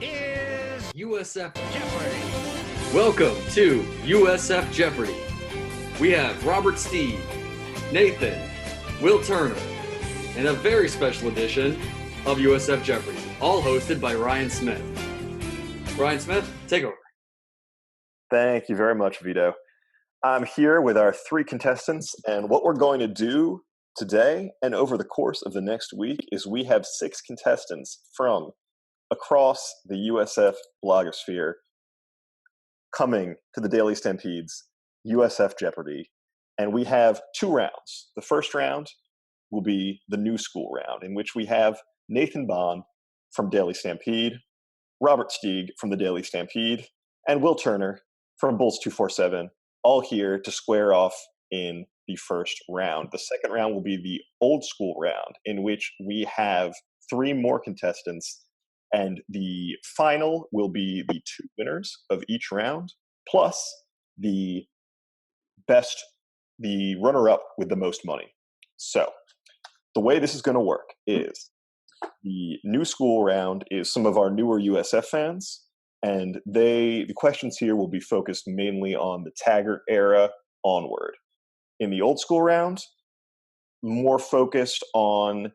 is USF Jeopardy. Welcome to USF Jeopardy. We have Robert Steve, Nathan, Will Turner, and a very special edition of USF Jeopardy, all hosted by Ryan Smith. Ryan Smith, take over. Thank you very much, Vito. I'm here with our three contestants, and what we're going to do today and over the course of the next week is we have 6 contestants from across the USF blogosphere coming to the Daily Stampede's USF Jeopardy, and we have 2 rounds. The first round will be the new school round, in which we have Nathan Bond from Daily Stampede, Robert Stieg from the Daily Stampede, and Will Turner from Bulls 247, all here to square off in the first round. The second round will be the old school round, in which we have 3 more contestants, and the final will be the 2 winners of each round, plus the runner-up with the most money. So the way this is going to work is the new school round is some of our newer USF fans, and the questions here will be focused mainly on the Taggart Era onward. In the old school round, more focused on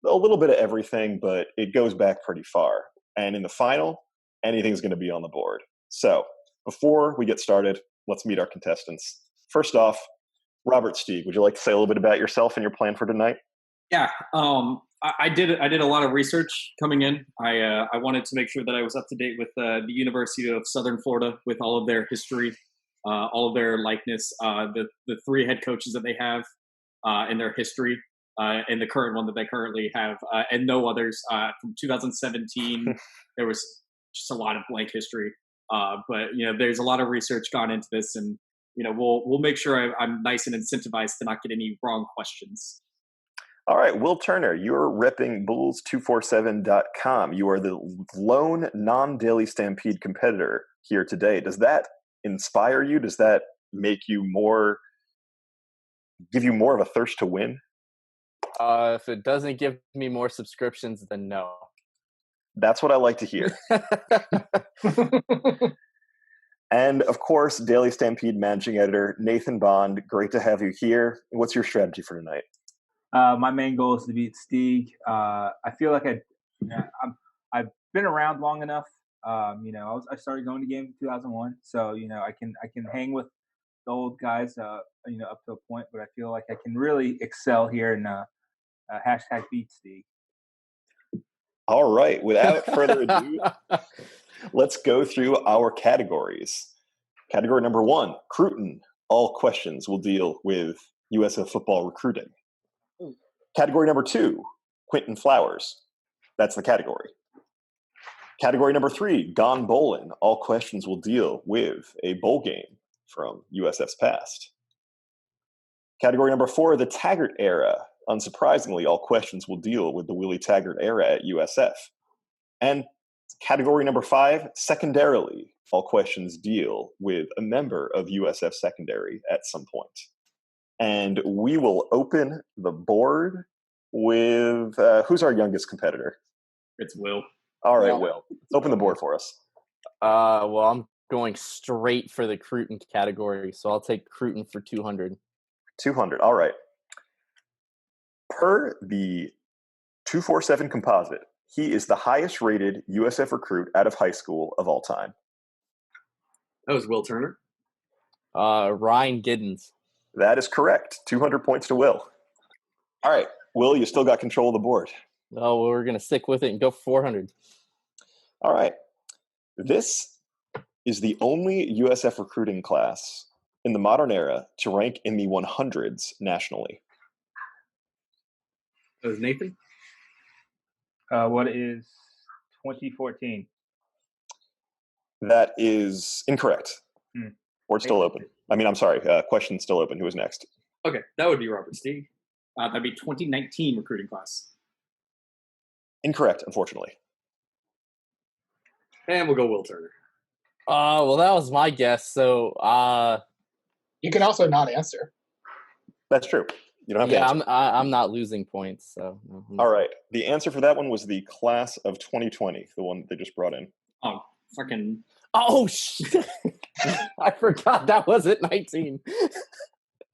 a little bit of everything, but it goes back pretty far. And in the final, anything's going to be on the board. So before we get started, let's meet our contestants. First off, Robert Stieg, would you like to say a little bit about yourself and your plan for tonight? Yeah, I did a lot of research coming in. I wanted to make sure that I was up to date with the University of Southern Florida, with all of their history, all of their likeness, the 3 head coaches that they have, and their history, and the current one that they currently have, and no others. From 2017, there was just a lot of blank history. But there's a lot of research gone into this, and we'll make sure I'm nice and incentivized to not get any wrong questions. All right, Will Turner, you're repping bulls247.com. You are the lone non-Daily Stampede competitor here today. Does that inspire you? Does that make you give you more of a thirst to win? If it doesn't give me more subscriptions, then no. That's what I like to hear. And of course, Daily Stampede managing editor Nathan Bond, great to have you here. What's your strategy for tonight? My main goal is to beat Stieg. I feel like I've been around long enough. I started going to games in 2001, so I can hang with the old guys, up to a point. But I feel like I can really excel here and hashtag beat Stieg. All right. Without further ado, let's go through our categories. Category number 1, Cruton. All questions will deal with USF football recruiting. Category number 2, Quentin Flowers. That's the category. Category number 3, Gone Bowlin'. All questions will deal with a bowl game from USF's past. Category number 4, the Taggart Era. Unsurprisingly, all questions will deal with the Willie Taggart era at USF. And category number 5, secondarily, all questions deal with a member of USF secondary at some point. And we will open the board with who's our youngest competitor? It's Will. All right, Will. Open the board for us. Well, I'm going straight for the Cruton category, so I'll take Cruton for 200. 200. All right. Per the 247 composite, he is the highest rated USF recruit out of high school of all time. That was Will Turner. Ryan Giddens. That is correct. 200 points to Will. All right. Will, you still got control of the board. Oh, well, we're going to stick with it and go 400. All right. This is the only USF recruiting class in the modern era to rank in the 100s nationally. That was Nathan. What is 2014? That is incorrect. Board's still open. Question's still open. Who is next? Okay, that would be Robert Stieg. That'd be 2019 recruiting class. Incorrect, unfortunately. And we'll go Will Turner. Well, that was my guess. So, you can also not answer. That's true. You don't have to answer. I'm not losing points. So. All right. The answer for that one was the class of 2020, the one they just brought in. Oh, fucking. Oh, shit. I forgot that wasn't 19.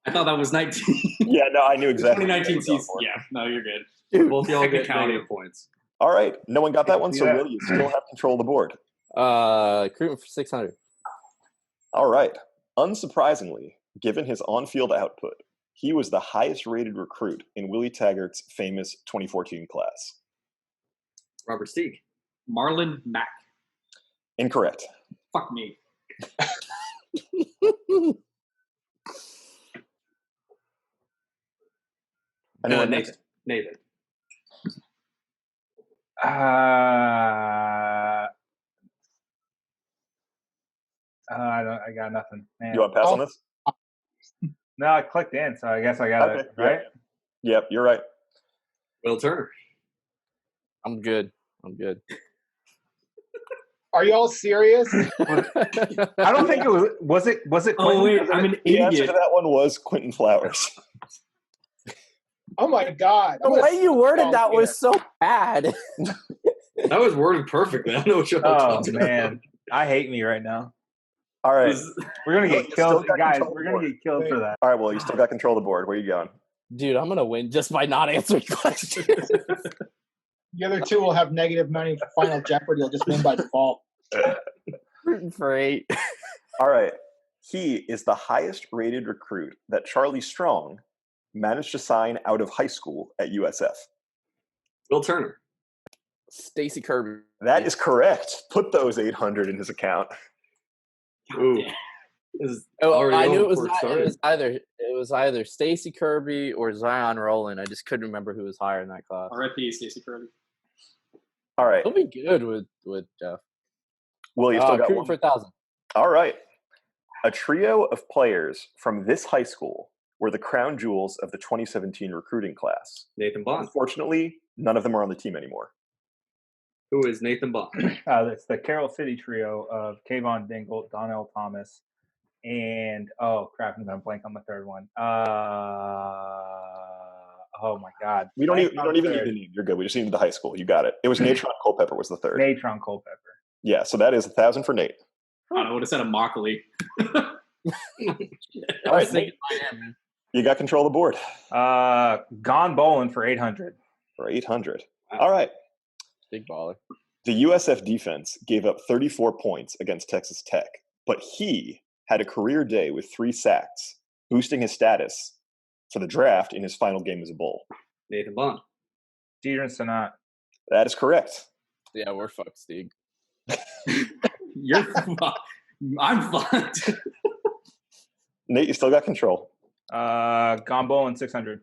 I thought that was 19. Yeah, no, I knew exactly. 2019 season. Yeah, no, you're good. Dude, Both y'all get Technicality. negative points. All right, no one got that one, so Yeah. Will, you still have control of the board. recruiting for 600. All right. Unsurprisingly, given his on-field output, he was the highest-rated recruit in Willie Taggart's famous 2014 class. Robert Steig. Marlon Mack. Incorrect. Fuck me. Anyone next? Nathan. I got nothing. Man. You want to pass on this? No, I clicked in, so I guess I got it, right? Yep, you're right. Will Turner. I'm good. Are y'all serious? I don't think it was. Was it? Oh, wait, I'm an The answer idiot. to that one was Quentin Flowers. Oh my god! The way you worded that was so bad. That was worded perfectly. I don't know what you're Oh talking about. man, I hate me right now. All right. We're gonna get You killed, still got guys. control We're of the gonna board. get killed for that. All right, well, you still got control of the board. Where are you going? Dude, I'm going to win just by not answering questions. The other two will have negative money for Final Jeopardy. You'll just win by default. Recruiting for 8. All right. He is the highest-rated recruit that Charlie Strong managed to sign out of high school at USF. Will Turner. Stacy Kirby. That is correct. Put those 800 in his account. Ooh. This is Oh, already I knew over it before started. was either Stacy Kirby or Zion Rowland. I just couldn't remember who was higher in that class. R.I.P. Stacey Kirby. All right. He'll be good with Jeff. Will, you still got recruiting one? for 1,000. All right. A trio of players from this high school were the crown jewels of the 2017 recruiting class. Nathan Bond. Unfortunately, none of them are on the team anymore. Who is Nathan Bond? It's the Carroll City trio of Kayvon Dingle, Donnell Thomas, and oh crap, I'm gonna blank on the third one. Oh my god. We don't even need third. the name. You're good. We just needed the high school. You got it. It was Natron Culpepper was the third. Natron Culpepper. Yeah, so that is 1,000 for Nate. I would have said a Mockley. I was thinking Miami. You got control of the board Gone bowling for 800. for 800. All right. Big baller. The USF defense gave up 34 points against Texas Tech, but he had a career day with 3 sacks, boosting his status for the draft in his final game as a Bull. Nathan Bond. Deidre Sanat. That is correct. Yeah, we're fucked, Steve. You're I'm fucked. Nate, you still got control. Gone bowling 600.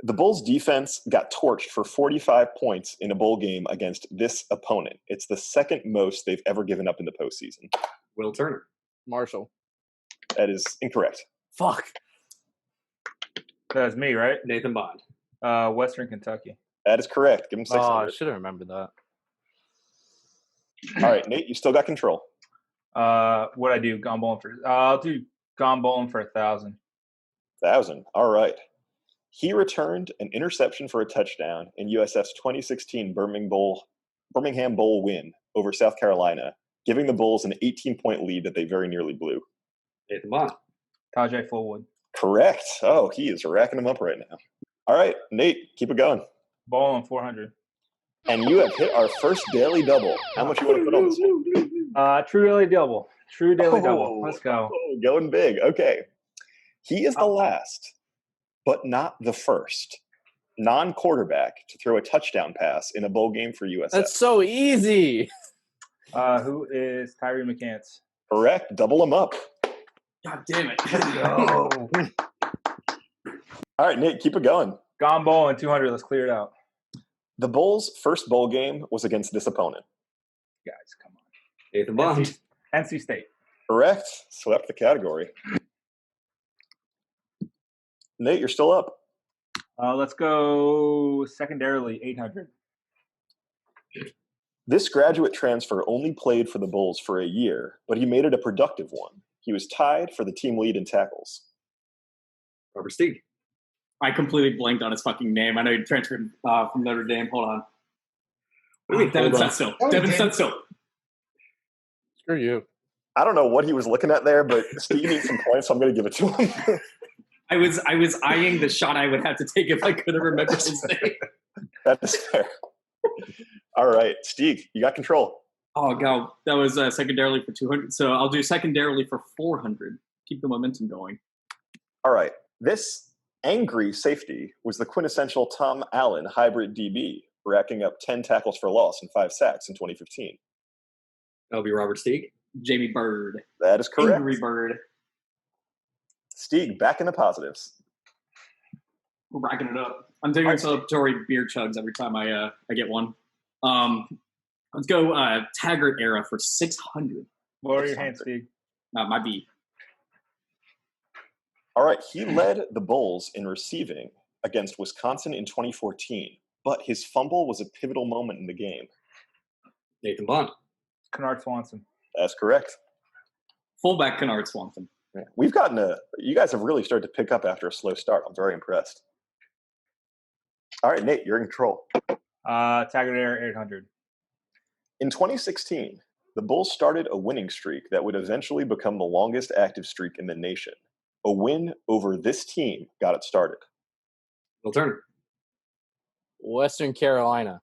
The Bulls' defense got torched for 45 points in a bowl game against this opponent. It's the second most they've ever given up in the postseason. Will Turner. Marshall. That is incorrect. Fuck. That's me, right? Nathan Bond. Western Kentucky. That is correct. Give him Oh, I 600. should have remembered that. All right, Nate, you still got control. What I do? Gone bowling for. I'll do gone bowling for 1,000. 1,000. All right. He returned an interception for a touchdown in USF's 2016 Birmingham Bowl win over South Carolina, giving the Bulls an 18-point lead that they very nearly blew. Nathan Bond. Tajay Fullwood. Correct. Oh, he is racking them up right now. All right, Nate, keep it going. Bowling 400. And you have hit our first daily double. How much you want to put on this one? True daily double. True daily double. Oh. Let's go. Oh, going big. Okay. He is the last, but not the first, non-quarterback to throw a touchdown pass in a bowl game for USF. That's so easy. Who is Tyree McCants? Correct. Double him up. God damn it. Oh. All right, Nate, keep it going. Gone bowling 200. Let's clear it out. The Bulls' first bowl game was against this opponent. Guys, come on. Nathan Bond. NC State. Correct. Swept the category. Nate, you're still up. Let's go secondarily 800. This graduate transfer only played for the Bulls for a year, but he made it a productive one. He was tied for the team lead in tackles. Robert Steig. I completely blanked on his fucking name. I know he transferred from Notre Dame. Hold on. What do you mean, Devin hold on? Setstill. Oh, Devin damn. Setstill. Screw you. I don't know what he was looking at there, but Steve needs some points, so I'm going to give it to him. I was eyeing the shot I would have to take if I couldn't remember his name. That is fair. All right, Steve, you got control. Oh, God. That was secondarily for 200. So I'll do secondarily for 400. Keep the momentum going. All right. This angry safety was the quintessential Tom Allen hybrid DB, racking up 10 tackles for loss and 5 sacks in 2015. That'll be Robert Steig. Jamie Bird. That is correct. Angry Bird. Steve, back in the positives. We're racking it up. I'm taking celebratory beer chugs every time I get one. Let's go Taggart Era for 600. Lower your hands, Steve. My B. All right. He led the Bulls in receiving against Wisconsin in 2014, but his fumble was a pivotal moment in the game. Nathan Bond. Kennard Swanson. That's correct. Fullback Kennard Swanson. Yeah. You guys have really started to pick up after a slow start. I'm very impressed. All right, Nate, you're in control. Taggart Era 800. In 2016, the Bulls started a winning streak that would eventually become the longest active streak in the nation. A win over this team got it started. Will Turner. Western Carolina.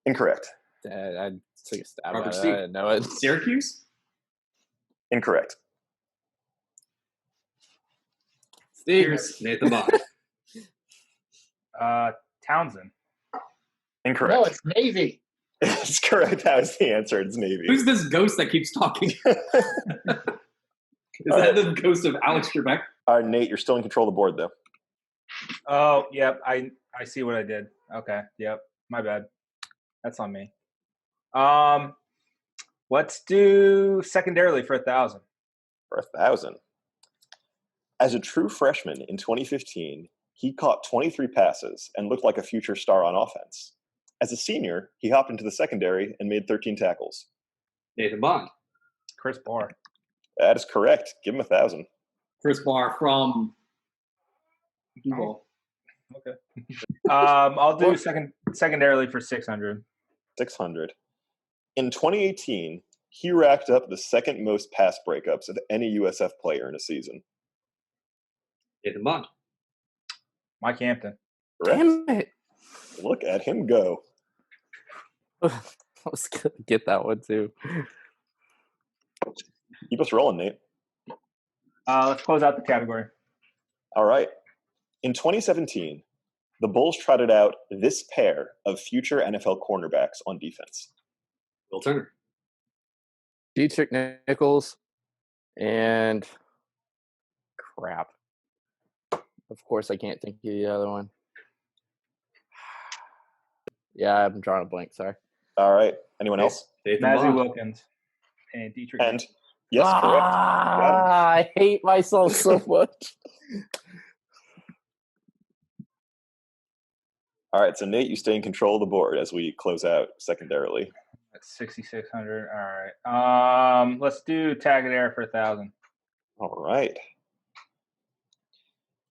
Incorrect. I took a stab Robert at it. Steve. I didn't know it. Syracuse? Incorrect. Here's Nathan Bond. Townsend. Incorrect. No, it's Navy. It's correct. That was the answer. It's Navy. Who's this ghost that keeps talking? Is that the ghost of Alex Trebek? All right, Nate, you're still in control of the board, though. Oh, yep. I see what I did. Okay. Yep. My bad. That's on me. Let's do secondarily for 1,000. For 1,000. As a true freshman in 2015, he caught 23 passes and looked like a future star on offense. As a senior, he hopped into the secondary and made 13 tackles. Nathan Bond. Chris Barr. That is correct. Give him 1,000. Chris Barr from Google. Okay. I'll do secondarily for 600. 600. In 2018, he racked up the second most pass breakups of any USF player in a season. Nathan Bond. Mike Hampton. Correct. Damn it. Look at him go. I was going to get that one too. Keep us rolling, Nate. Let's close out the category. All right. In 2017, the Bulls trotted out this pair of future NFL cornerbacks on defense. Will Turner. Dietrich Nichols and crap. Of course, I can't think of the other one. Yeah, I'm drawing a blank. Sorry. All right. Anyone else? Nathan Mazzy Bond. Wilkins and Dietrich. And yes, correct. I hate myself so much. All right. So, Nate, you stay in control of the board as we close out secondarily. That's 6,600. All right. Let's do Taggart Era for 1,000. All right.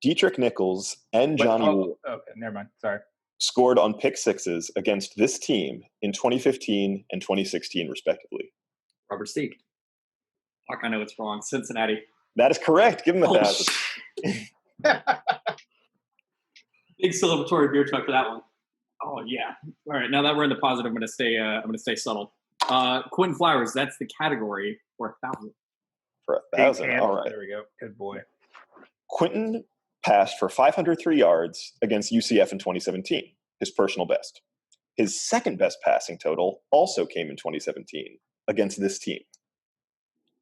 Dietrich Nichols and Johnny Ward Okay, never mind. Sorry. scored on pick sixes against this team in 2015 and 2016, respectively. Robert Steig. Fuck, I know it's wrong. Cincinnati. That is correct. Give him 1,000. Big celebratory beer truck for that one. Oh yeah. All right. Now that we're in the positive, I'm gonna stay subtle. Quentin Flowers. That's the category for 1,000. For 1,000. All right. There we go. Good boy. Quentin passed for 503 yards against UCF in 2017, his personal best. His second best passing total also came in 2017 against this team.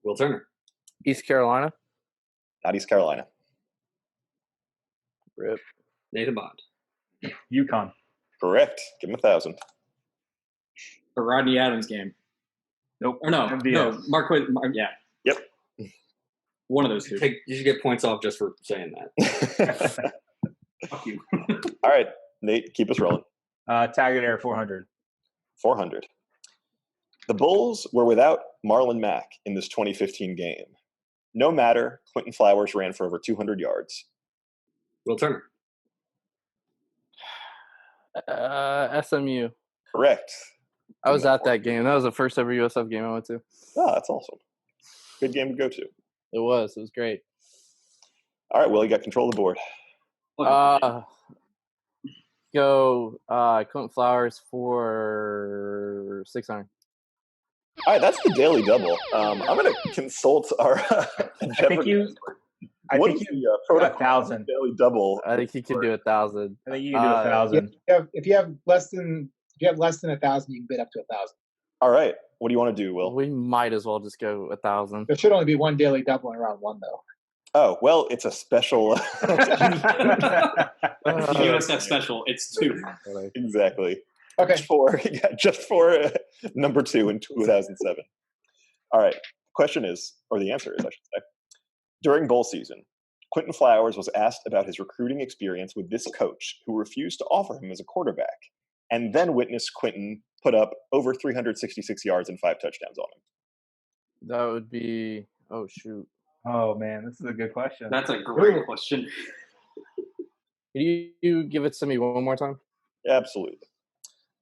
Will Turner. East Carolina. Not East Carolina. Rip. Nathan Bond. UConn. Correct. Give him 1,000. The Rodney Adams game. Nope. Or no. MVS. No. Yeah. Yep. One of those two. You should get points off just for saying that. Fuck you. All right, Nate, keep us rolling. Taggart Era 400. 400. The Bulls were without Marlon Mack in this 2015 game. No matter, Quentin Flowers ran for over 200 yards. Will Turner. SMU. Correct. I was at that game. That was the first ever USF game I went to. Oh, that's awesome. Good game to go to. It was great. All right, Will, you got control of the board. Go Quentin Flowers for 600. All right, that's the daily double. I'm going to consult our. I think you got 1,000 daily double. I think he could do 1,000. I think you can do 1,000. If you have less than 1,000, you can bid up to 1,000. All right, what do you want to do, Will? We might as well just go 1,000. There should only be one daily double in round one, though. Oh well, it's a special. USF special. It's 2. Exactly. Okay. Just for number 2 in 2007. All right. Question is, or the answer is, I should say, during bowl season, Quentin Flowers was asked about his recruiting experience with this coach, who refused to offer him as a quarterback, and then witnessed Quentin put up over 366 yards and 5 touchdowns on him. That would be. Oh shoot. Oh man, this is a good question. That's a great question. Can you give it to me one more time? Absolutely.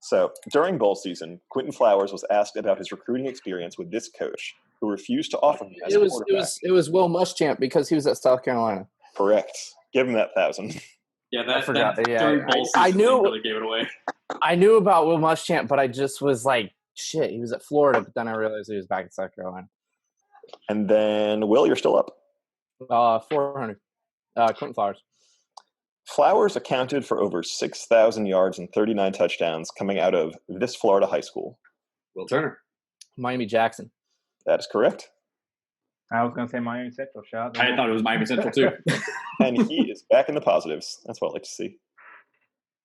So, during bowl season, Quentin Flowers was asked about his recruiting experience with this coach, who refused to offer him as a quarterback. It was Will Muschamp because he was at South Carolina. Correct. Give him that 1,000. Yeah, I forgot. during bowl season, I knew really gave it away. I knew about Will Muschamp, but I just was like, shit, he was at Florida, but then I realized he was back in South Carolina. And then, Will, you're still up. 400. Quentin Flowers. Flowers accounted for over 6,000 yards and 39 touchdowns coming out of this Florida high school. Will Turner. Miami Jackson. That is correct. I was going to say Miami Central. Shout out. I thought it was Miami Central too. And he is back in the positives. That's what I like to see.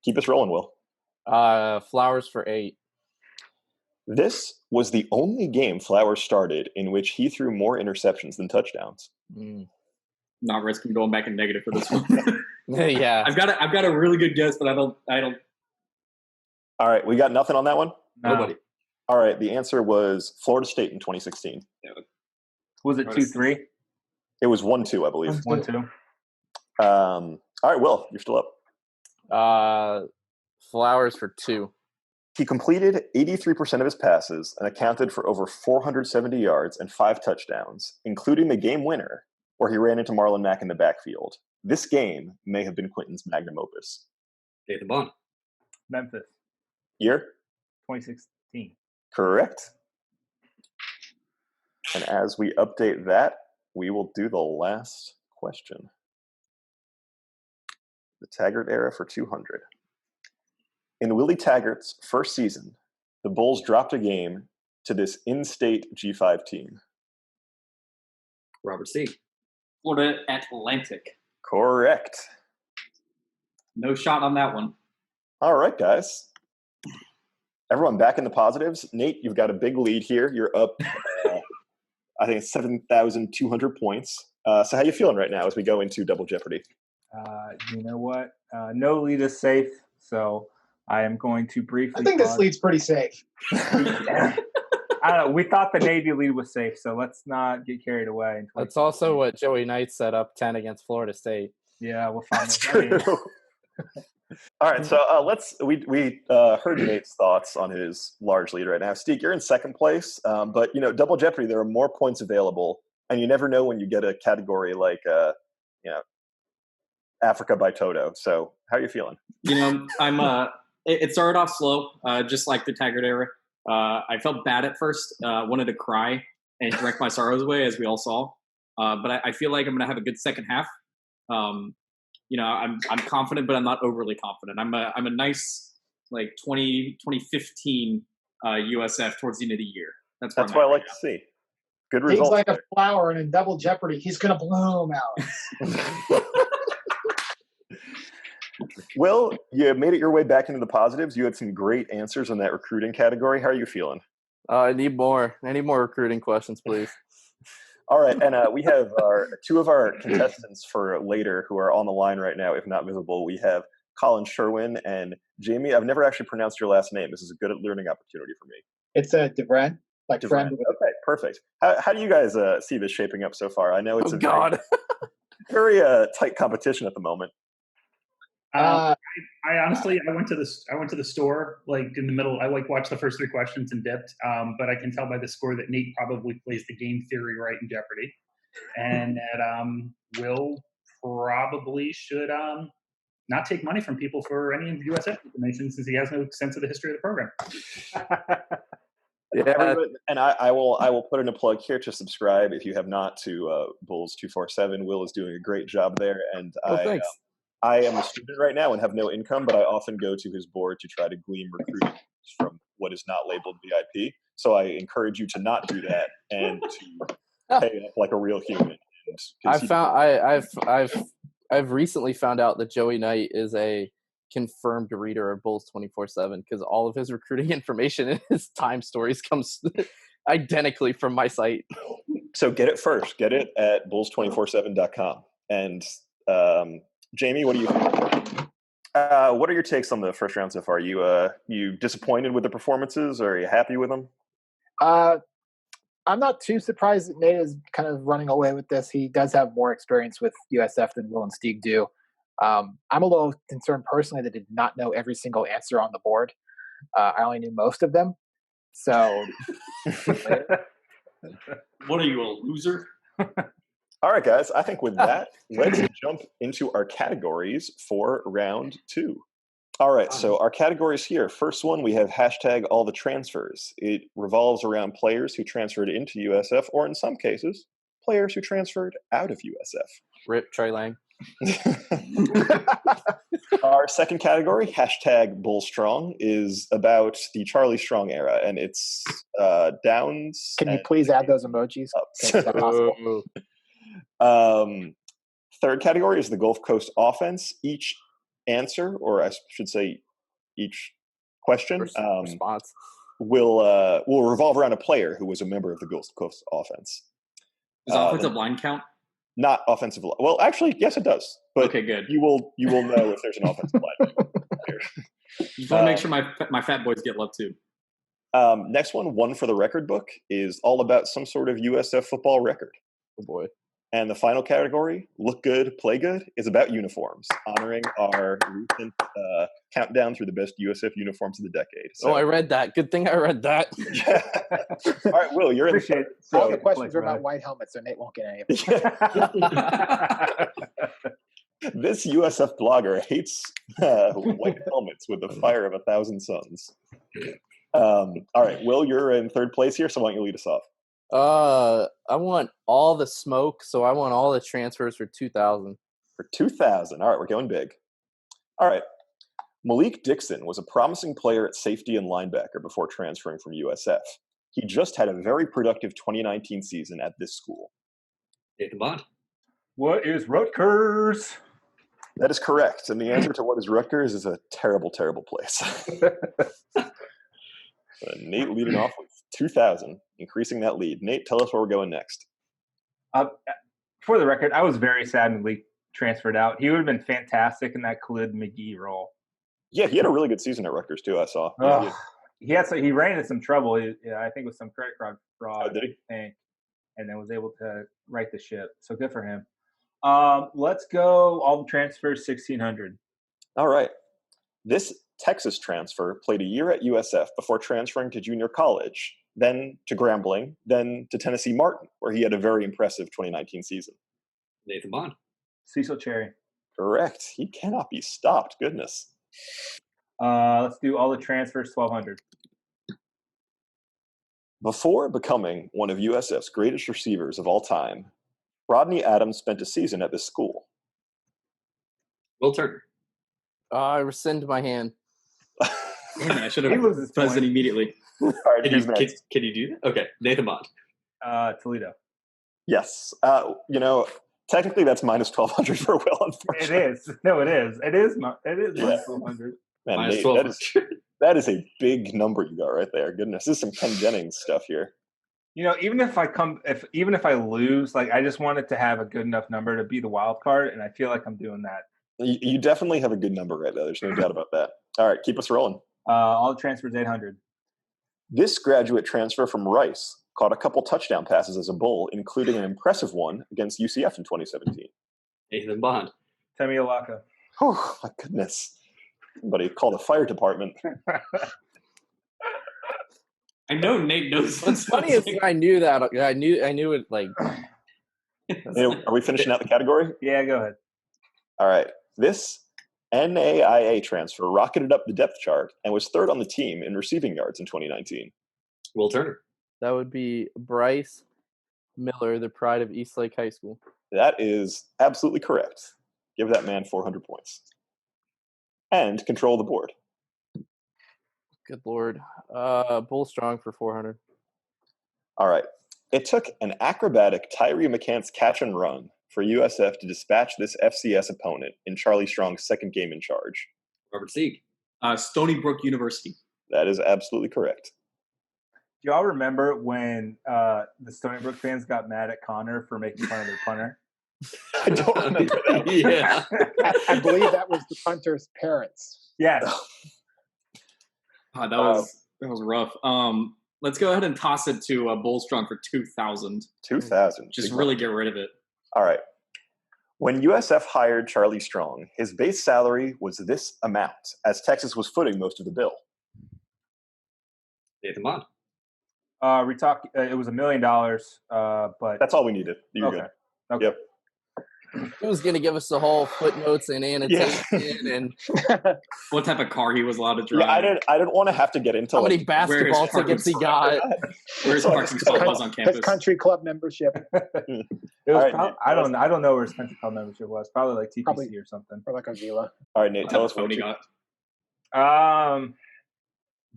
Keep us rolling, Will. Flowers for 8. This was the only game Flowers started in which he threw more interceptions than touchdowns. Not risking going back in negative for this one. Yeah. I've got a really good guess, but I don't. All right, we got nothing on that one? No. Nobody. All right, the answer was Florida State in 2016. Was it 2-3? It was 1-2, I believe. 1-2. All right, Will, you're still up. Flowers for 2. He completed 83% of his passes and accounted for over 470 yards and 5 touchdowns, including the game winner, where he ran into Marlon Mack in the backfield. This game may have been Quentin's magnum opus. Nathan Bond. Memphis, Year? 2016. Correct. And as we update that, we will do the last question. The Taggart Era for 200. In Willie Taggart's first season, the Bulls dropped a game to this in-state G5 team. Robert Steve. Florida Atlantic. Correct. No shot on that one. All right, guys. Everyone back in the positives. Nate, you've got a big lead here. You're up, I think it's 7,200 points. So how you feeling right now as we go into Double Jeopardy? You know what? No lead is safe, so I am going to briefly. I think this lead's pretty safe. I don't know. We thought the Navy lead was safe, so let's not get carried away. That's also what Joey Knight set up 10 against Florida State. Yeah, we'll find That's true. All right, so we heard Nate's thoughts on his large lead right now. Steve, you're in second place, but Double Jeopardy, there are more points available, and you never know when you get a category like Africa by Toto. So how are you feeling? I'm. It started off slow, just like the Taggart Era. I felt bad at first, wanted to cry and direct my sorrows away, as we all saw. But I feel like I'm going to have a good second half. I'm confident, but I'm not overly confident. I'm a nice 2015 USF towards the end of the year. That's what I like to see. Good results. He's like a flower, and in Double Jeopardy, he's going to bloom out. Will, you made it your way back into the positives. You had some great answers in that recruiting category. How are you feeling? I need more. I need more recruiting questions, please. All right, and we have two of our contestants for later who are on the line right now, if not visible. We have Colin Sherwin and Jamie. I've never actually pronounced your last name. This is a good learning opportunity for me. It's DeVren, like DeVren. Okay, perfect. How do you guys see this shaping up so far? I know it's very tight competition at the moment. Uh, I honestly, I went to the store like in the middle. I watched the first 3 questions and dipped. But I can tell by the score that Nate probably plays the game theory right in Jeopardy, and that Will probably should not take money from people for any USF information since he has no sense of the history of the program. Everybody, and I will put in a plug here to subscribe if you have not to Bulls 247. Will is doing a great job there, and Thanks. I am a student right now and have no income, but I often go to his board to try to glean recruiting from what is not labeled VIP. So I encourage you to not do that and to pay up like a real human. I've recently found out that Joey Knight is a confirmed reader of Bulls 24/7 because all of his recruiting information and his time stories comes identically from my site. So get it first. Get it at bulls247.com. And Jamie, what do you think? What are your takes on the first round so far? You disappointed with the performances, or are you happy with them? I'm not too surprised that Nate is kind of running away with this. He does have more experience with USF than Will and Stieg do. I'm a little concerned personally that I did not know every single answer on the board. I only knew most of them. So, What are you, a loser? All right, guys. I think with that, let's jump into our categories for round 2. All right, so our categories here. First one, we have hashtag all the transfers. It revolves around players who transferred into USF, or in some cases, players who transferred out of USF. Rip Trey Lang. Our second category, hashtag Bull Strong, is about the Charlie Strong era, and it's downs. Can you please add those emojis? Is that possible? Third category is the Gulf Coast offense. Each answer, or I should say each question, response will revolve around a player who was a member of the Gulf Coast offense. Does offensive line count? Not offensive line. Well, actually, yes, it does. But okay, good. You will know if there's an offensive line player. Just want to make sure my fat boys get love too. Next one for the record book, is all about some sort of USF football record. Oh boy. And the final category, look good, play good, is about uniforms, honoring our recent countdown through the best USF uniforms of the decade. So, I read that. Good thing I read that. All right, Will, you're in. All the questions are about white helmets, so Nate won't get any of them. This USF blogger hates white helmets with the fire of 1,000 suns. All right, Will, you're in third place here, so why don't you lead us off? I want all the smoke, so I want all the transfers for 2000. For 2000. All right, we're going big. All right. Malik Dickson was a promising player at safety and linebacker before transferring from USF. He just had a very productive 2019 season at this school. Nathan Bond. What is Rutgers? That is correct. And the answer to what is Rutgers is a terrible, terrible place. Nate leading off with 2000, increasing that lead. Nate, tell us where we're going next. For the record, I was very sad when Malik transferred out. He would have been fantastic in that Khalid McGee role. Yeah, he had a really good season at Rutgers too. I saw. He ran into some trouble. I think with some credit card fraud. Oh, did he? And then was able to right the ship. So good for him. Let's go all the transfers 1600. All right. This Texas transfer played a year at USF before transferring to junior college, then to Grambling, then to Tennessee Martin, where he had a very impressive 2019 season. Nathan Bond. Cecil Cherry. Correct. He cannot be stopped. Goodness. Let's do all the transfers 1200. Before becoming one of USF's greatest receivers of all time, Rodney Adams spent a season at this school. Will Turner. I rescind my hand. I should have buzzed it immediately. All right, Can you do that? Okay, Nathan Bond. Toledo. Yes. Technically that's minus 1,200 for Will, unfortunately. It is. No, it is. It is minus 1,200. Man, Minus Nate, 1,200. that is a big number you got right there. Goodness, this is some Ken Jennings stuff here. Even if I lose, I just wanted to have a good enough number to be the wild card, and I feel like I'm doing that. You definitely have a good number right there. There's no doubt about that. All right, keep us rolling. All the transfers 800. This graduate transfer from Rice caught a couple touchdown passes as a Bull, including an impressive one against UCF in 2017. Nathan Bond. Temi Alaka. Oh my goodness! Somebody call the fire department. I know Nate knows. What's funny is I knew that. I knew it. Like, Are we finishing out the category? Yeah, go ahead. All right. This NAIA transfer rocketed up the depth chart and was third on the team in receiving yards in 2019. Will Turner. that would be Bryce Miller, the pride of Eastlake High School. That is absolutely correct. Give that man 400 points. And control the board. Good lord. Bull Strong for 400. All right. It took an acrobatic Tyree McCants catch and run for USF to dispatch this FCS opponent in Charlie Strong's second game in charge. Robert Sieg. Stony Brook University. That is absolutely correct. Do y'all remember when the Stony Brook fans got mad at Connor for making fun of their punter? I don't remember that. Yeah. I believe that was the punter's parents. Yes. That was rough. Let's go ahead and toss it to Bull Strong for 2,000. 2,000. Just really get rid of it. All right. When USF hired Charlie Strong, his base salary was this amount, as Texas was footing most of the bill. Nathan Bond. It was $1 million, but That's all we needed. You're okay. good. Okay. Yep. He was going to give us the whole footnotes and annotation and What type of car he was allowed to drive. Yeah, I didn't want to have to get into how many like, basketball where his tickets he got. Where his parking spot was on His campus. country club membership, It was All right, prob- Nate, I don't know where his country club membership was. Probably like TPC Probably. or something. or like a villa. All right, Nate, tell us what what he you got.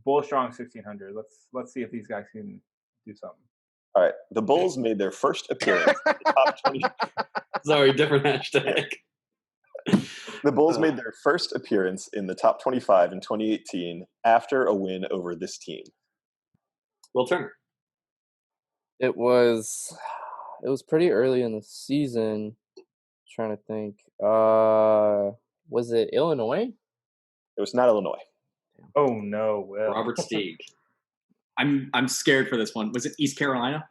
Bull Strong 1,600. Let's see if these guys can do something. All right. The Bulls made their first appearance in the top 20. Sorry, different hashtag. The Bulls made their first appearance in the top 25 in 2018 after a win over this team. Will Turner. It was pretty early in the season. Trying to think. Was it Illinois? It was not Illinois. Oh no, Will. Robert Stieg. I'm scared for this one. Was it East Carolina?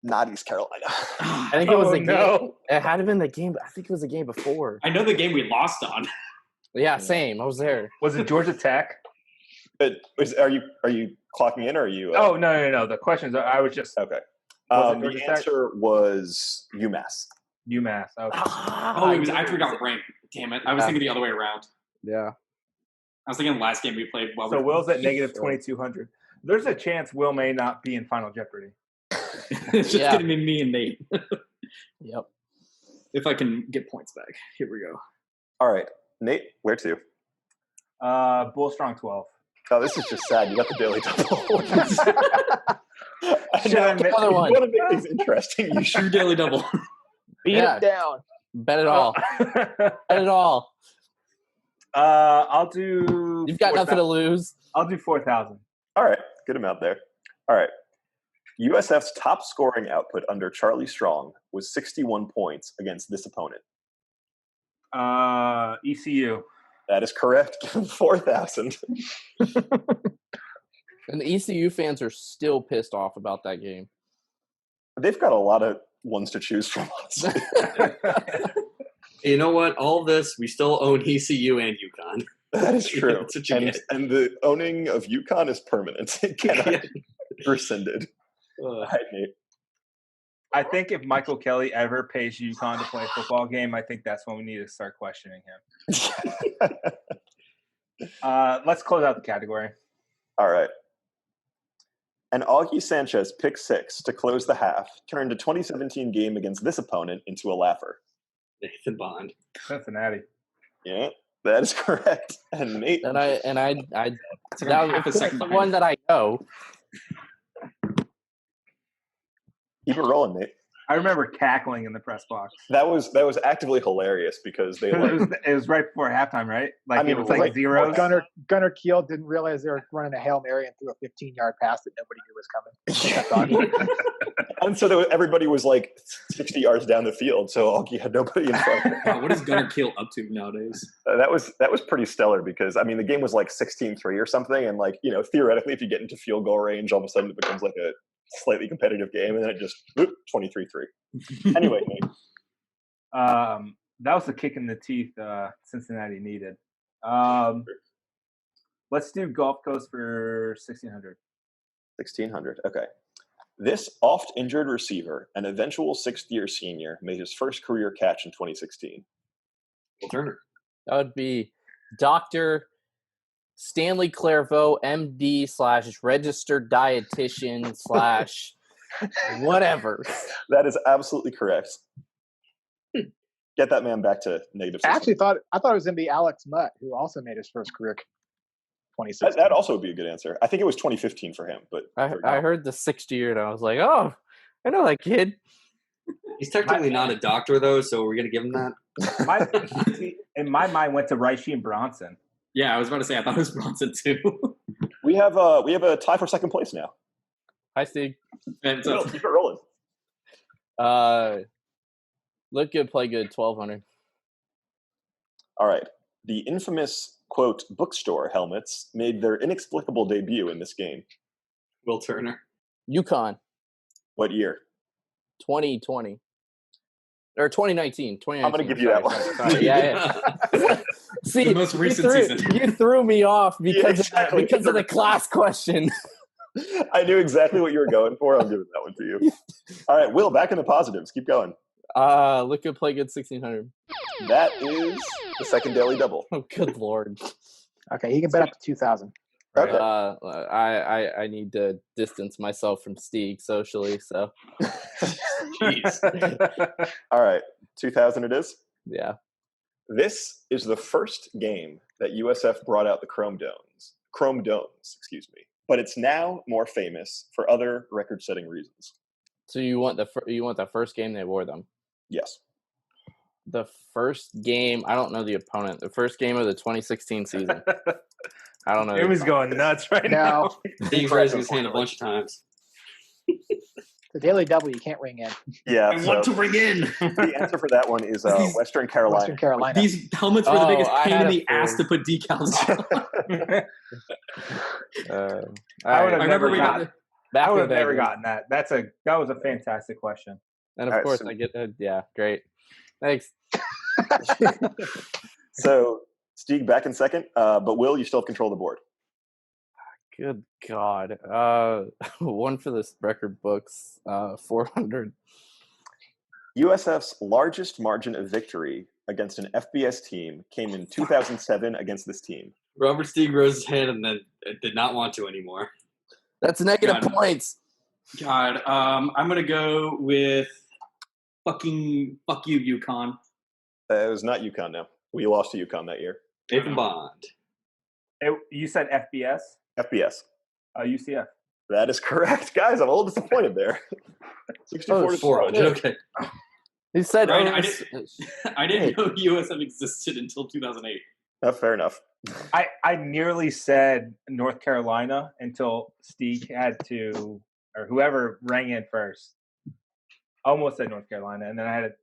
Not East Carolina. I think it was the game. no. It had to been the game. I think it was the game before. I know the game we lost on. Yeah, same. I was there. Was it Georgia Tech? But are you clocking in or are you? Oh no. The questions. I was just Okay. Was it Georgia The Tech? answer was UMass. UMass. Okay. Oh, it was after we got ranked. Damn it. I was thinking the other way around. Yeah. I was thinking last game we played. So Will's at negative 2,200. There's a chance Will may not be in Final Jeopardy. It's just Yeah. going to be me and Nate. Yep. If I can get points back. Here we go. All right. Nate, where to? Bull Strong 12. Oh, this is just sad. You got the daily double. Should I admit- Another one. You want to make things interesting. You True should. daily double. Beat Yeah. it down. Bet it all. Bet it all. I'll do. You've got nothing to 4,000. lose. I'll do 4,000. All right. Good amount there. All right. USF's top scoring output under Charlie Strong was 61 points against this opponent. ECU. That is correct. Give him 4,000. And the ECU fans are still pissed off about that game. They've got a lot of ones to choose from. Honestly. You know what? All this, we still own ECU and UConn. That is true. That's what you and, get. and the owning of UConn is permanent. It cannot be rescinded. All right, Nate. I think if Michael Kelly ever pays UConn to play a football game, I think that's when we need to start questioning him. Let's close out the category. All right. An Augie Sanchez pick six to close the half turned a 2017 game against this opponent into a laugher. Nathan Bond. Cincinnati. Yeah, that is correct. And Nate, And I Took that half a was second the behind. one that I know. keep it rolling, Nate. I remember cackling in the press box. That was actively hilarious because they like It was right before halftime, right? Like I mean, it was it was like like zeros. Gunnar Keel didn't realize they were running a Hail Mary and threw a 15-yard pass that nobody knew was coming. and so everybody was like 60 yards down the field, so Augie had nobody in front. God, what is Gunnar Keel up to nowadays? That was pretty stellar because I mean the game was like 16-3 or something, and like theoretically if you get into field goal range, all of a sudden it becomes like a slightly competitive game, and then it just 23-3. Anyway, Nate. That was the kick in the teeth Cincinnati needed. Let's do Gulf Coast for 1600. 1600. Okay. This oft-injured receiver and eventual sixth-year senior made his first career catch in 2016. Will Turner. That would be Dr. Stanley Clairvaux, MD / registered dietitian / whatever. That is absolutely correct. Get that man back to negative 6. I actually thought it was going to be Alex Mutt, who also made his first career 2016. That also would be a good answer. I think it was 2015 for him, but I heard the 6th year and I was like, oh, I know that kid. He's technically not a doctor, though, so we're going to give him that. In my mind, went to Reishi and Bronson. Yeah, I was about to say, I thought it was Bronson, too. we have a tie for second place now. Hi, Steve. And So so, keep it rolling. Look good, play good, 1200. All right. The infamous, quote, bookstore helmets made their inexplicable debut in this game. Will Turner. UConn, What year? 2020. Or 2019. 2019. I'm going to give you that one. Sorry. Yeah. See, The most recent season. You threw me off because exactly. because of the class question. I knew exactly what you were going for. I'm giving that one to you. All right, Will, back in the positives. Keep going. Look good, play good, 1600. That is the second daily double. Oh, good lord. Okay, he can bet up to 2,000. Okay. I need to distance myself from Stieg socially, so Jeez. All right, 2,000 it is. yeah. This is the first game that USF brought out the chrome domes, excuse me. But it's now more famous for other record-setting reasons. So you want the first game they wore them? Yes. The first game, I don't know the opponent. The first game of the 2016 season. I don't know. It was going nuts right now. No, He's raising his hand a bunch of times. the daily double you can't ring in. Yeah. I want to bring in. The answer for that one is Western Carolina. Western Carolina. These helmets were the biggest I pain had in a the ass to put decals on. I would have I never remember we got I would have never gotten that. That was a fantastic question. And of All right, course, so- I get yeah, great. Thanks. So, Stieg back in second, but Will, you still have control of the board. Good God. One for this record books, 400. USF's largest margin of victory against an FBS team came in 2007 against this team. Robert Stieg rose his hand and then did not want to anymore. That's negative God. points. God, I'm gonna go with fuck you, UConn. It was not UConn now. We lost to UConn that year. Nathan Bond. You said FBS? FBS. UCF. That is correct. Guys, I'm a little disappointed there. 64 to 400. Okay. He said, Ryan, I didn't know USF existed until 2008. Fair enough. I nearly said North Carolina until Stieg had to, or whoever rang in first. Almost said North Carolina, and then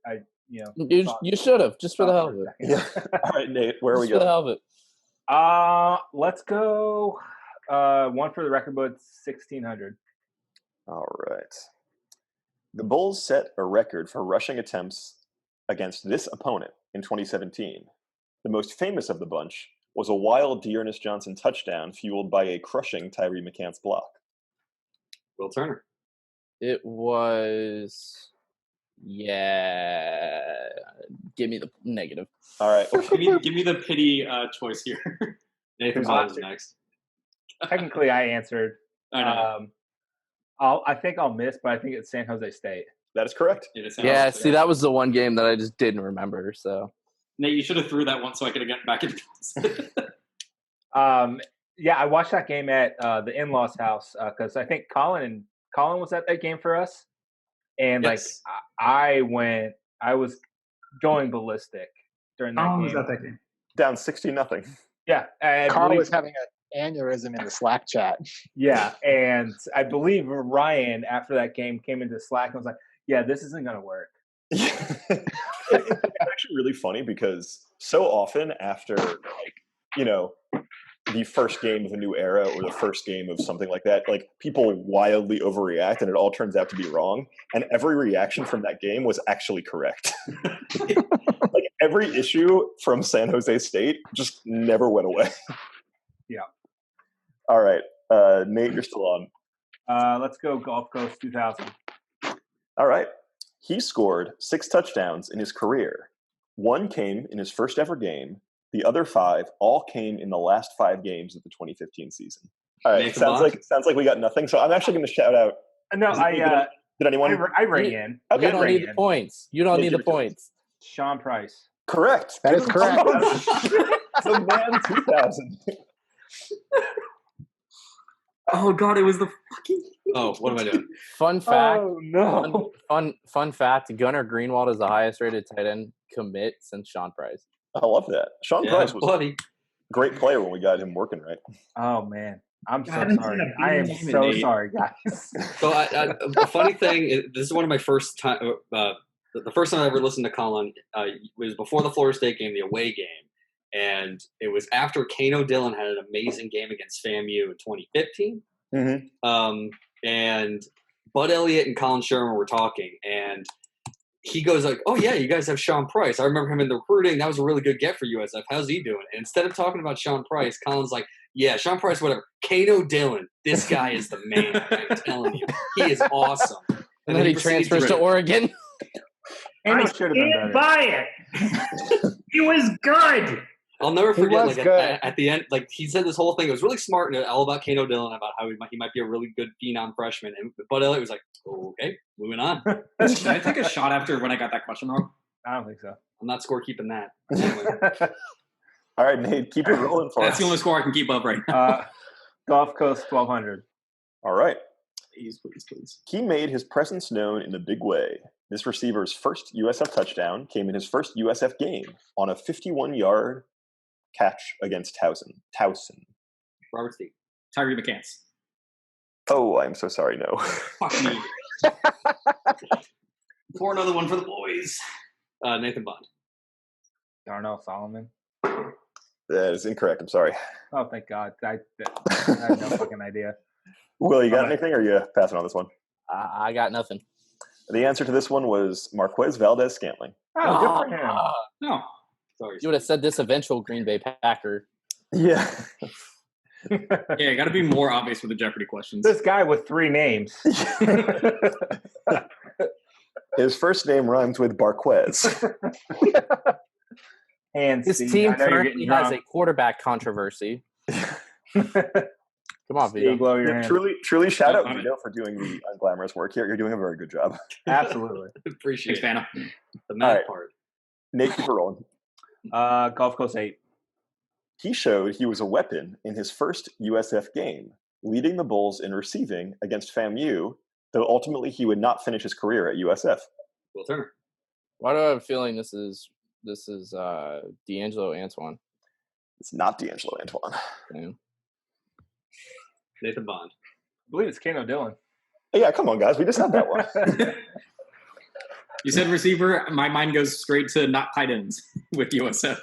you should have, just for the hell of it. Yeah. All right, Nate, where are we Just for the going? hell of it. Let's go. One for the record, but 1600. All right. The Bulls set a record for rushing attempts against this opponent in 2017. The most famous of the bunch was a wild Dearness Johnson touchdown fueled by a crushing Tyree McCants block. Will Turner. It was, yeah. Give me the negative. All right. Give me the pity choice here. Nathan Bond is next. Technically, I answered. I know. I think I'll miss, but I think it's San Jose State. That is correct. It is Yeah, San Jose. see, that was the one game that I just didn't remember, so. Nate, you should have threw that one so I could have gotten back into Yeah, I watched that game at the in-laws' house because I think Colin was at that game for us, and Yes. I was going ballistic during that game. Was that game? Down 60-0. Yeah, I Carl believe- was having an aneurysm in the Slack chat. Yeah, and I believe Ryan after that game came into Slack and was like, "Yeah, this isn't gonna work." It's actually really funny because so often after, the first game of a new era or the first game of something like that, like people wildly overreact and it all turns out to be wrong. And every reaction from that game was actually correct. Like every issue from San Jose State just never went away. Yeah. All right. Nate, you're still on. Let's go Gulf Coast 2000. All right. He scored 6 touchdowns in his career. 1 came in his first ever game. The other 5 all came in the last 5 games of the 2015 season. All right. Sounds like we got nothing. So I'm actually going to shout out. No, did anyone? I rang in. Okay. You don't need the points. You don't need the points. Sean Price. Correct. That is correct. The man 2000. Oh God, it was the fucking. Oh, what am I doing? Fun fact. Oh no. Fun fact. Gunnar Greenwald is the highest rated tight end commit since Sean Price. I love that. Sean Price was a great player when we got him working right. Oh man, I'm so haven't sorry. seen a I am beat so Nate. sorry, guys. So a funny thing, this is one of my first time. The first time I ever listened to Colin was before the Florida State game, the away game, and it was after Kano Dillon had an amazing game against FAMU in 2015. Mm-hmm. And Bud Elliott and Colin Sherman were talking, and he goes like, "Oh yeah, you guys have Sean Price. I remember him in the recruiting. That was a really good get for USF. How's he doing?" And instead of talking about Sean Price, Colin's like, "Yeah, Sean Price, whatever. Kano Dillon, this guy is the man. I'm telling you, he is awesome." And then he transfers to Oregon. And I it should have been can't better. buy it. He was good. I'll never He forget, was like good. at the end, like he said this whole thing. It was really smart and all about Kano Dillon, about how he might be a really good phenom freshman. And Bud Elliott was like, "Okay, moving on." Should I take a shot after when I got that question wrong? I don't think so. I'm not scorekeeping that. Anyway. All right, Nate, keep it rolling for us. That's the only score I can keep up right now. Gulf Coast 1200. All right. Please. He made his presence known in a big way. This receiver's first USF touchdown came in his first USF game on a 51-yard catch against Towson. Robert Steve. Tyree McCants. Oh, I'm so sorry. No. Fuck me. Pour another one for the boys. Nathan Bond. Darnell Solomon. That is incorrect. I'm sorry. Oh, thank God. I have no fucking idea. Will, you got All right. anything, or are you passing on this one? I got nothing. The answer to this one was Marquez Valdez-Scantling. Oh, good for him. No. Sorry. You would have said this eventual Green Bay Packer. Yeah. Yeah, got to be more obvious with the Jeopardy questions. This guy with 3 names. His first name rhymes with Barquez. And His Steve, team I know you're currently getting has a drunk. quarterback controversy. Come on, Steve, Vito. blow your hand. Truly shout out I'm- Vito for doing the unglamorous work here. You're doing a very good job. Absolutely. Appreciate Thanks, it. Vanna. The math All right. part. Nate, keep it rolling. Gulf Coast 8. He showed he was a weapon in his first USF game, leading the Bulls in receiving against FAMU, though ultimately he would not finish his career at USF. Will Turner. Why do I have a feeling this is D'Angelo Antoine? It's not D'Angelo Antoine. Damn. Nathan Bond. I believe it's Kano Dillon. Yeah, come on, guys. We just had that one. You said receiver. My mind goes straight to not tight ends with USF.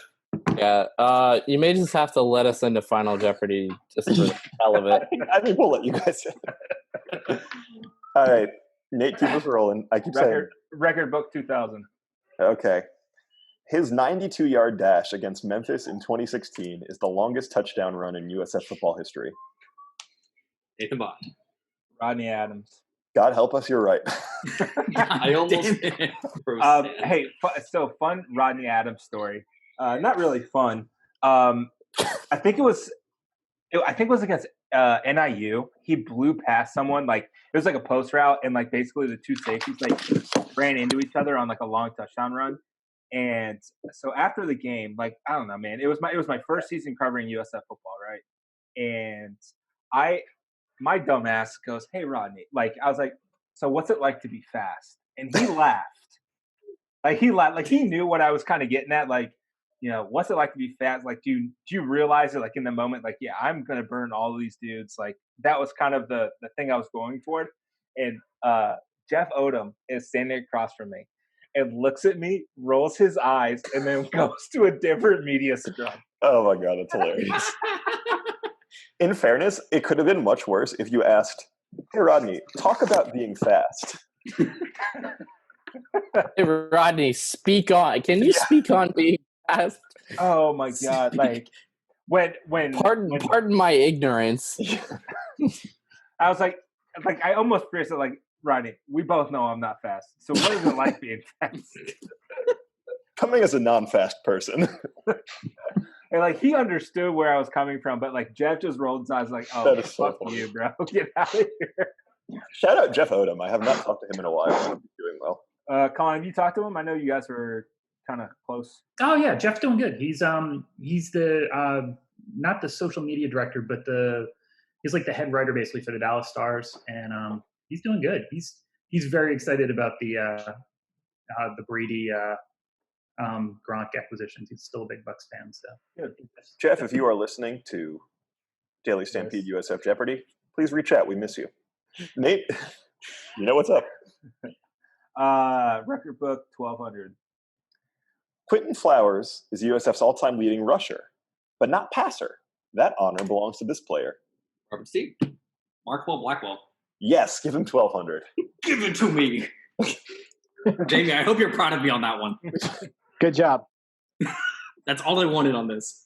Yeah, you may just have to let us into Final Jeopardy just for the hell of it. I think we'll let you guys. All right. Nate, keep us rolling. I keep Record book 2000. saying. Okay. His 92-yard dash against Memphis in 2016 is the longest touchdown run in USF football history. Nathan Bond. Rodney Adams. God help us, you're right. I almost. Hey, so fun Rodney Adams story. Not really fun. I think it was against NIU. He blew past someone, like it was like a post route, and like basically the 2 safeties like ran into each other on like a long touchdown run. And so after the game, like I don't know, man, it was my first season covering USF football, right? And my dumb ass goes, "Hey Rodney," like I was like, "So what's it like to be fast?" And he laughed, like he knew what I was kind of getting at, like, you know, what's it like to be fast? Like, do you realize it, like in the moment, like, yeah, I'm gonna burn all of these dudes. Like that was kind of the thing I was going toward. And Jeff Odom is standing across from me and looks at me, rolls his eyes, and then goes to a different media scrum. Oh my God, that's hilarious. In fairness, it could have been much worse if you asked, "Hey Rodney, talk about being fast." Hey, Rodney, speak on. Can you speak on being fast? Oh my god! Like when Pardon my ignorance. I was like I almost phrased it like, Rodney, we both know I'm not fast. So what is it like being fast? Coming as a non-fast person. And like he understood where I was coming from, but like Jeff just rolled his eyes like, "Oh, fuck you, bro, get out of here." Shout out Jeff Odom. I have not talked to him in a while. He's doing well. Colin, have you talked to him? I know you guys were kind of close. Oh yeah, Jeff's doing good. He's the not the social media director, but he's like the head writer basically for the Dallas Stars, and he's doing good. He's very excited about the Brady Gronk acquisitions. He's still a big Bucks fan. So good. Jeff, if you are listening to Daily Stampede USF Jeopardy, please reach out. We miss you. Nate, you know what's up. Record book 1200. Quentin Flowers is USF's all-time leading rusher, but not passer. That honor belongs to this player. Robert Steve. Markwell Blackwell. Yes, give him 1200. Give it to me. Jamie, I hope you're proud of me on that one. Good job. That's all I wanted on this.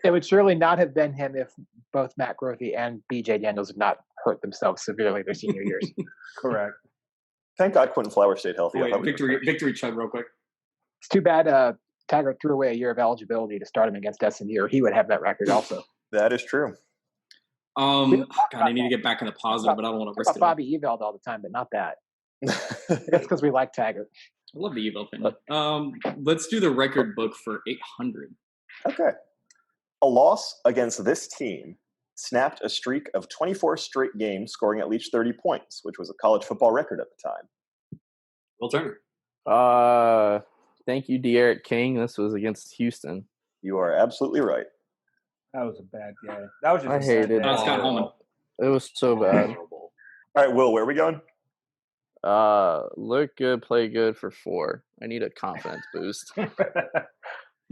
It would surely not have been him if both Matt Grothy and B.J. Daniels had not hurt themselves severely their senior years. Correct. Thank God Quentin Flowers stayed healthy. Wait, victory chug real quick. It's too bad Taggart threw away a year of eligibility to start him against SMU, or he would have that record also. That is true. God, I need to get back in the positive, but I don't want to risk it. Bobby Eveld all the time, but not that. That's because we like Taggart. I love the Evo thing. Let's do the record book for 800. Okay. A loss against this team snapped a streak of 24 straight games scoring at least 30 points, which was a college football record at the time. Will Turner. Thank you, De'Aaron King. This was against Houston. You are absolutely right. That was a bad day. That was just I hated That was Scott Holman. It was so bad. All right, Will, where are we going? Look good, play good for 4. I need a confidence boost.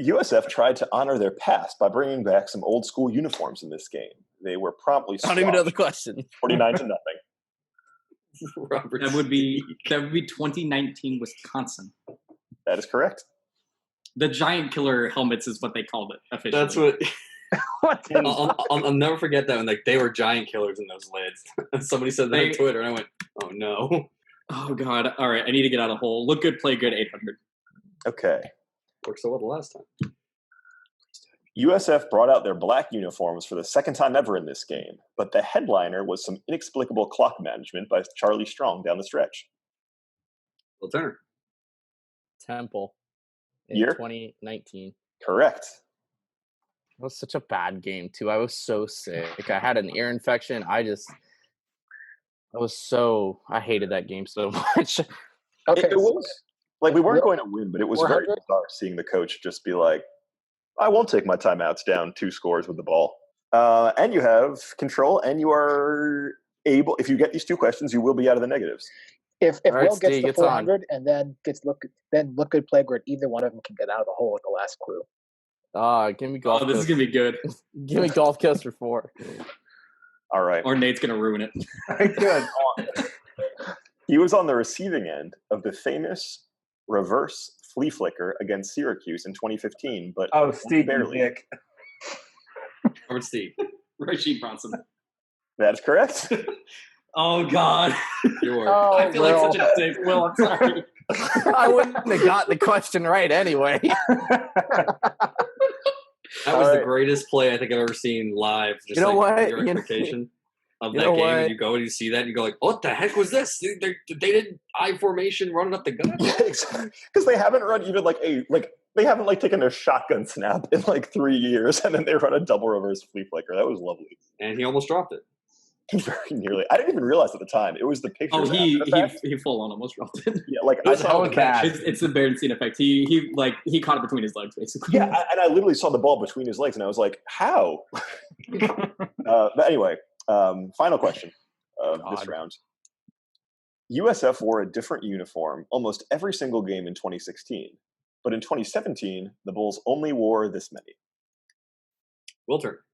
USF tried to honor their past by bringing back some old school uniforms in this game. They were promptly I don't even know the question. 49-0. Robert that would be 2019 Wisconsin. That is correct. The giant killer helmets is what they called it officially. That's what. What? I'll never forget that when they were giant killers in those lids. And somebody said that on Twitter, and I went, "Oh no." Oh God! All right, I need to get out of the hole. Look good, play good. 800. Okay. Worked so well the last time. USF brought out their black uniforms for the second time ever in this game, but the headliner was some inexplicable clock management by Charlie Strong down the stretch. Will Turner. Temple. In Year? 2019. Correct. It was such a bad game, too. I was so sick. I had an ear infection. I hated that game so much. Okay. It was like we weren't going to win, but it was very bizarre seeing the coach just be like, "I won't take my timeouts down 2 scores with the ball." And you have control, and you are able. If you get these 2 questions, you will be out of the negatives. If All right, Will gets Steve, to it's on. 400 and then look good, play good, either one of them can get out of the hole at the last clue. Give me golf. Oh, this is gonna be good. Give me golf coast for 4. All right. Or Nate's gonna ruin it. Good. He was on the receiving end of the famous reverse flea flicker against Syracuse in 2015, but Steve barely. Dick. Robert Steve. Rashid Bronson. That's correct. Oh God. You are. Oh, I feel like such a dick. Will, I'm sorry. I wouldn't have got the question right anyway. That was the greatest play I think I've ever seen live. Just You know what? Your expectation of You that know game, what? and you go and you see that, and you go like, "What the heck was this? They did I formation running up the gut." Because they haven't run even they haven't taken a shotgun snap in 3 years, and then they run a double reverse flea flicker. That was lovely. And he almost dropped it. Very nearly. I didn't even realize at the time. It was the picture. Oh, he full on almost dropped it. Yeah, It was a hell of a catch. It's the Berenstein effect. He caught it between his legs, basically. Yeah, and I literally saw the ball between his legs, and I was like, "How?" But anyway, final question of this round. USF wore a different uniform almost every single game in 2016, but in 2017, the Bulls only wore this many. Will Turner.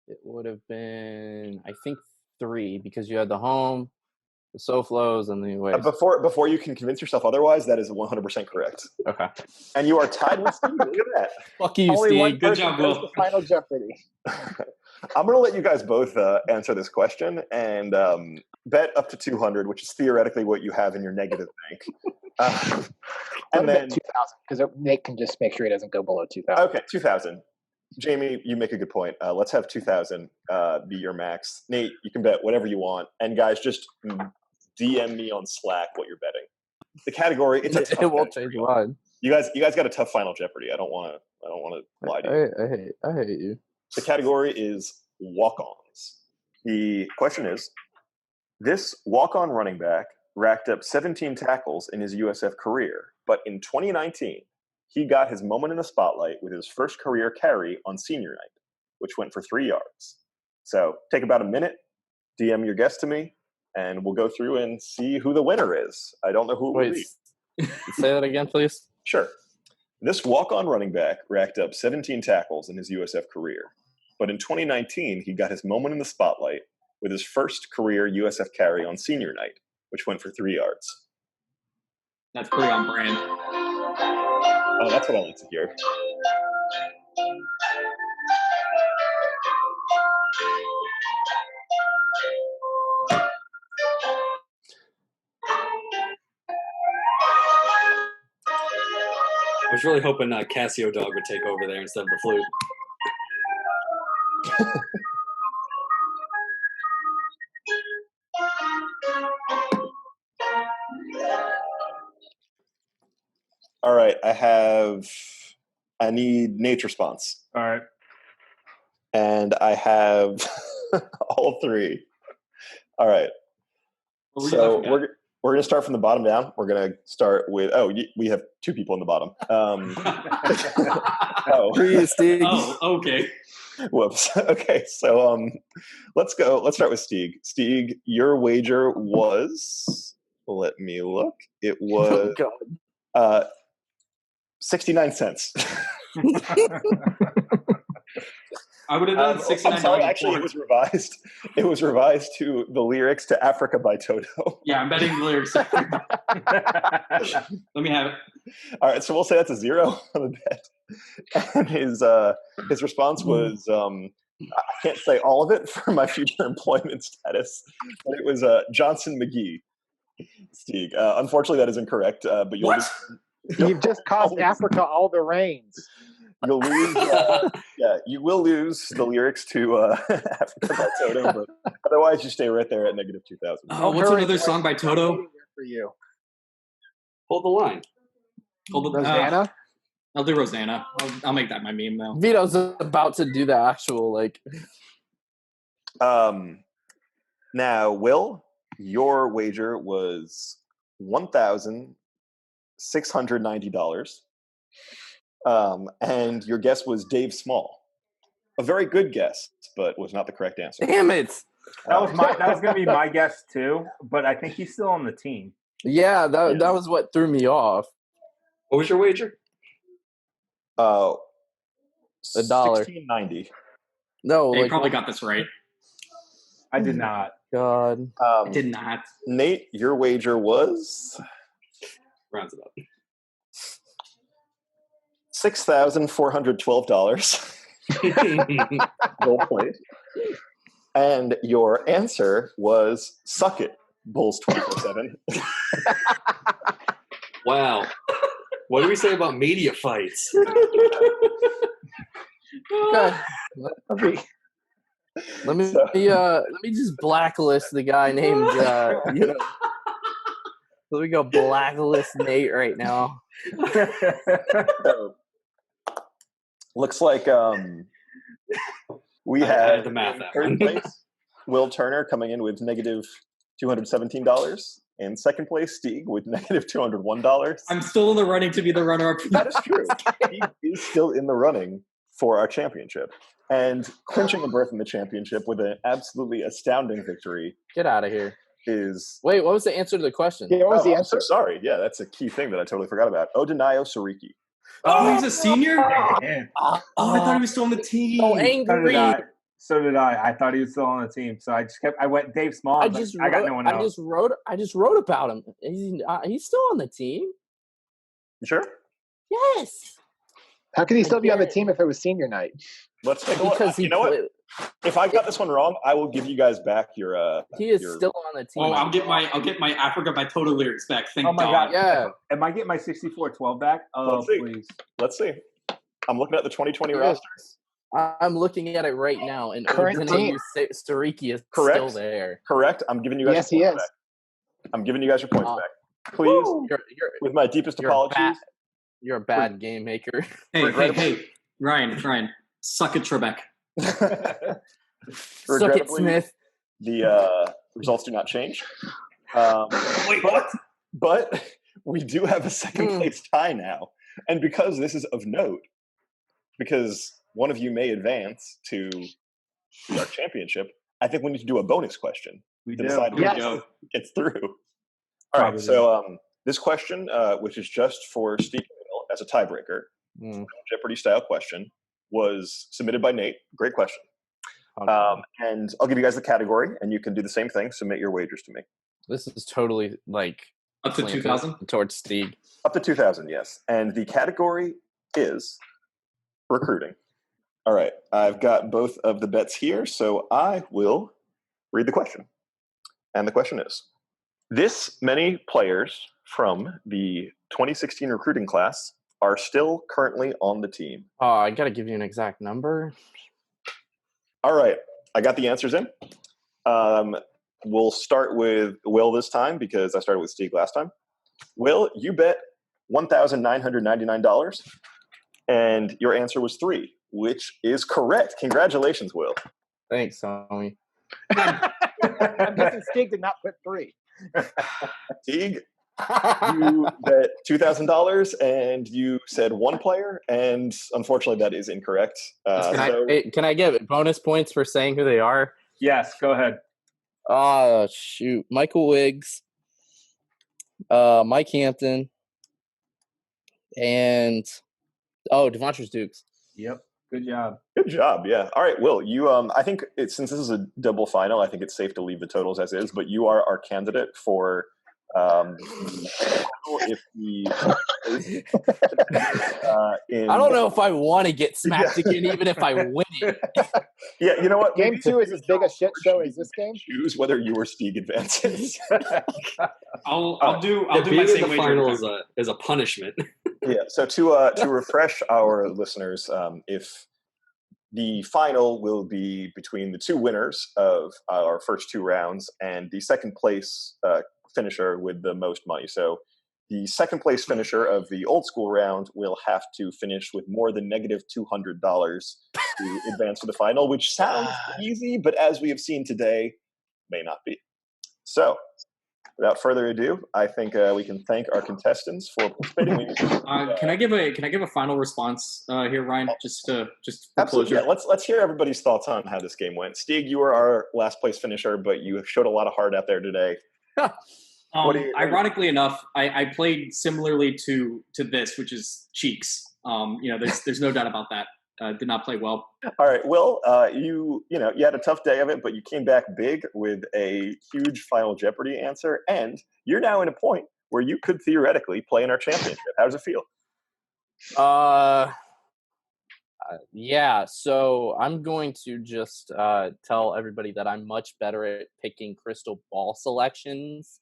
It would have been, I think, 3 because you had the home, the SoFlos, and the away. Before you can convince yourself otherwise, that is 100% correct. Okay. And you are tied with Steve. Look at that. Fuck you, Only one Steve. Good person job, goes Will. to Final Jeopardy. I'm going to let you guys both answer this question and bet up to 200, which is theoretically what you have in your negative bank. And then 2,000 because Nick can just make sure he doesn't go below 2,000. Okay, 2,000. Jamie, you make a good point. Let's have 2,000 be your max. Nate, you can bet whatever you want. And guys, just DM me on Slack what you're betting. The category, it's a tough It won't category. change mine. You guys got a tough Final Jeopardy. I don't want to lie to you. I hate you. The category is walk-ons. The question is, this walk-on running back racked up 17 tackles in his USF career, but in 2019, he got his moment in the spotlight with his first career carry on senior night, which went for 3 yards. So take about a minute, DM your guess to me, and we'll go through and see who the winner is. I don't know who it will be. Say that again, please. Sure. This walk-on running back racked up 17 tackles in his USF career, but in 2019, he got his moment in the spotlight with his first career USF carry on senior night, which went for 3 yards. That's pretty on brand. Oh, that's what I like to hear. I was really hoping Casio Dog would take over there instead of the flute. All right, I need Nate's response. All right. And I have all 3. All right. What were you So laughing at? we're going to start from the bottom down. We're going to start with, we have 2 people in the bottom. Steve. Oh, okay. Whoops. Okay, so let's go. Let's start with Stieg. Stieg, your wager was, let me look. It Oh, was God. 69 cents. I would have done 69. I'm sorry, actually, it was revised. It was revised to the lyrics to Africa by Toto. Yeah, I'm betting the lyrics. Let me have it. All right, so we'll say that's a 0 on the bet. And his response was, I can't say all of it for my future employment status, but it was Johnson McGee. Stieg, unfortunately, that is incorrect. But you'll You've just cost Africa all the rains. you'll lose. You will lose the lyrics to Africa by Toto, but otherwise, you stay right there at negative 2,000. Oh, what's another song by Toto? For you, Hold the line. Hold the, Rosanna. I'll do Rosanna. I'll make that my meme now. Vito's about to do the actual, like... Now, Will, your wager was $1,690. And your guess was Dave Small. A very good guess, but was not the correct answer. Damn it! That was going to be my guess too, but I think he's still on the team. Yeah, that was what threw me off. What was your wager? $1. $16.90. No, They like, probably got this right. I did not. God. I did not. Nate, your wager was Rounds it up. $6,412. Well played. And your answer was "Suck It, Bulls 24/7." Wow. What do we say about media fights? Okay. Let me just blacklist the guy named let me go blacklist Nate right now. So, looks like we I have had to math that third one. place Will Turner coming in with negative $217. In second place, Stieg with negative $201. I'm still in the running to be the runner-up. That is true. He is still in the running for our championship and clinching a berth in the championship with an absolutely astounding victory. Get out of here. Is Wait, what was the answer to the question? Yeah, what was the I'm answer? so sorry. Yeah, that's a key thing that I totally forgot about. Odenayo Sariki. Oh, he's a senior? Man. Oh, I thought he was still on the team. So So did angry. I. So did I. I thought he was still on the team, so I went Dave Small. I got no one else. I just wrote about him. He's still on the team. You sure? Yes. How could he still be on the team if it was senior night? Let's take a look. You know what? If I got this one wrong, I will give you guys back your. He is still on the team. Oh, I'll get my I forgot my total lyrics back. Thank my God. Yeah. Am I getting my 64-12 back? Oh, please. Let's see. I'm looking at the 2020 roster. I'm looking at it right now, and current team. Stariki is Correct. still there. Correct. I'm giving you guys. Yes, he is. Back. I'm giving you guys your points back. Please, with my deepest apologies. You're a bad game maker. Hey, Ryan, suck it, Trebek. Suck it, Smith. The results do not change. Wait, what? But we do have a second place tie now, and because this is of note, because one of you may advance to our championship, I think we need to do a bonus question to decide who gets through. All right, so this question, which is just for Steve as a tiebreaker, Jeopardy-style question, was submitted by Nate. Great question. And I'll give you guys the category, and you can do the same thing. Submit your wagers to me. This is totally like up to 2,000 towards Steve. Up to 2,000, yes. And the category is recruiting. All right, I've got both of the bets here, so I will read the question. And the question is, this many players from the 2016 recruiting class are still currently on the team. I got to give you an exact number. All right, I got the answers in. We'll start with Will this time because I started with Steve last time. Will, you bet $1,999, and your answer was 3, which is correct. Congratulations, Will. Thanks, homie. I'm guessing Stig did not put 3. Stig, you bet $2,000, and you said 1 player, and unfortunately, that is incorrect. Can I get bonus points for saying who they are? Yes, go ahead. Oh, shoot. Michael Wiggs, Mike Hampton, and Devontae Dukes. Yep. Good job. Good job. Yeah. All right, Will, you I think since this is a double final, I think it's safe to leave the totals as is, but you are our candidate for if we I don't know if I want to get smacked again, even if I win it. Yeah, you know what? Game 2 is as big a shit show as this game. Choose whether you or Steve advances. I'll do my being same in the final is a punishment. Yeah. So to refresh our listeners, if the final will be between the 2 winners of our first 2 rounds and the second place finisher with the most money. So the second place finisher of the old school round will have to finish with more than negative $200 to advance to the final, which sounds easy, but as we have seen today, may not be. So without further ado, I think we can thank our contestants for participating. Can I give a final response here, Ryan? Just for absolutely. closure. Yeah, let's hear everybody's thoughts on how this game went. Stig, you were our last place finisher, but you showed a lot of heart out there today. Ironically enough, I played similarly to this, which is cheeks. There's no doubt about that. Did not play well. All right, Will, you had a tough day of it, but you came back big with a huge Final Jeopardy answer, and you're now in a point where you could theoretically play in our championship. How does it feel? Yeah, so I'm going to just tell everybody that I'm much better at picking crystal ball selections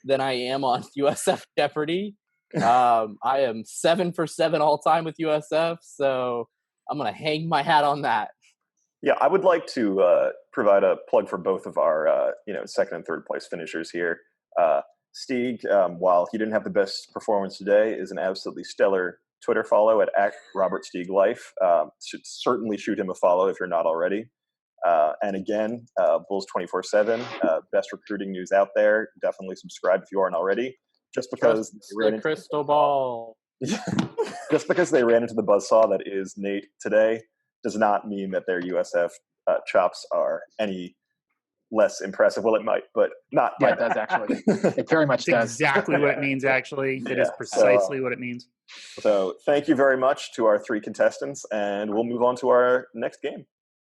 than I am on USF Jeopardy. I am 7 for 7 all time with USF, so I'm going to hang my hat on that. Yeah, I would like to provide a plug for both of our second and third place finishers here. Stig, while he didn't have the best performance today, is an absolutely stellar Twitter follow at @RobertStiegLife. Should certainly shoot him a follow if you're not already. And again, Bulls 24/7, best recruiting news out there. Definitely subscribe if you aren't already. Just because the crystal ball. Just because they ran into the buzzsaw that is Nate today does not mean that their USF chops are any less impressive. Well, it might, but not. Yeah, it does actually. It very much does. Exactly what it means, actually. It is precisely what it means. So thank you very much to our 3 contestants, and we'll move on to our next game.